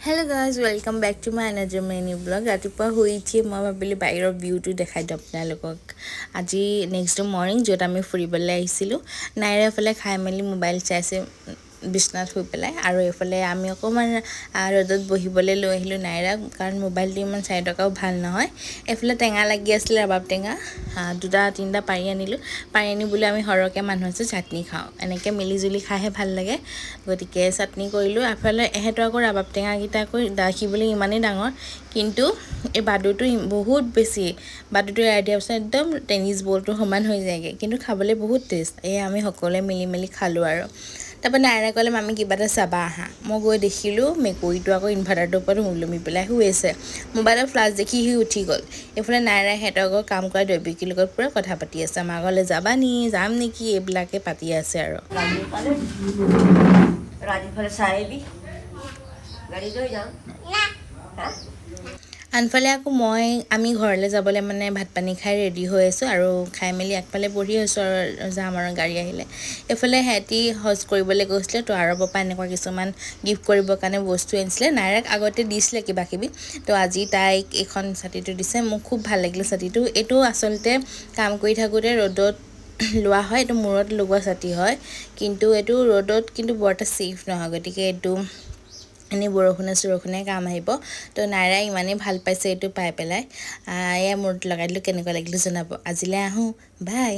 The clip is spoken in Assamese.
Hello guys, welcome back to my another mini vlog. ৰাতিপুৱা শুই উঠি মই ভাবিলোঁ বাহিৰৰ ভিউটো দেখাই দিওঁ আপোনালোকক। আজি নেক্সট মৰ্নিং য'ত আমি ফুৰিবলৈ আহিছিলোঁ, নাইৰে এফালে খাই মেলি মোবাইল চাইছে বিছনাত শুই পেলাই, আৰু এইফালে আমি অকণমান ৰ'দত বহিবলৈ লৈ আহিলোঁ নাইৰা, কাৰণ মোবাইলটো ইমান চাই থকাও ভাল নহয়। এইফালে টেঙা লাগি আছিলে, ৰবাব টেঙা দুটা তিনিটা পাৰি আনিলোঁ। পাৰি আনি বোলে আমি সৰহকৈ মানুহ আছোঁ, চাটনি খাওঁ, এনেকৈ মিলিজুলি খাইহে ভাল লাগে, গতিকে চাটনি কৰিলোঁ। এফালে এহেঁতৰ আকৌ ৰবাব টেঙাকেইটা আকৌ দেখিবলৈ ইমানেই ডাঙৰ, কিন্তু এই বাদুটো বহুত বেছি। বাদুটো এৰাই দিয়াৰ পিছত একদম টেনিছ বলটোৰ সমান হৈ যায়গৈ, কিন্তু খাবলৈ বহুত টেষ্ট। এই আমি সকলোৱে মিলি মেলি খালোঁ আৰু। তাৰপৰা নাইৰাই ক'লে মামী কিবা এটা চাবা আহা। মই গৈ দেখিলোঁ মেকুৰীটো আকৌ ইনভাৰ্টাৰটোৰ ওপৰত ওলমি পেলাই শুই আছে। মোবাইলৰ ফ্লাছ দেখি সি উঠি গ'ল। এইফালে নাইৰাই সিহঁতৰ ঘৰৰ কাম কৰা দৈৱিকীৰ লগত পূৰা কথা পাতি আছে। আমাৰ ঘৰলৈ যাবা নি, যাম নেকি, এইবিলাকে পাতি আছে আৰু। আনফালে আকৌ আমি ঘৰলৈ যাবলৈ মানে ভাত পানী খাই ৰেডি হৈ আছোঁ, আৰু খাই মেলি আগফালে বহি আছোঁ আৰু যাম আৰু গাড়ী আহিলে। এইফালে সিহঁতি হজ কৰিবলৈ গৈছিলে, তো আৰবৰ পৰা এনেকুৱা কিছুমান গিফ্ট কৰিবৰ কাৰণে বস্তু আনিছিলে। নাইৰাক আগতে দিছিলে কিবা কিবি, তো আজি তাইক এইখন ছাতিটো দিছে। মোক খুব ভাল লাগিলে ছাতিটো। এইটো আচলতে কাম কৰি থাকোঁতে ৰ'দত লোৱা হয়, এইটো মূৰত লগোৱা ছাতি হয়, কিন্তু এইটো ৰ'দত কিন্তু বৰ এটা ছেফ নহয়, গতিকে এইটো এনেই বৰষুণে কাম আহিব। তো নাইৰাই ইমানেই ভাল পাইছে এইটো পাই পেলাই। এয়া মূৰত লগাই দিলোঁ, কেনেকুৱা লাগিলে জনাব। আজিলৈ আহোঁ, বাই।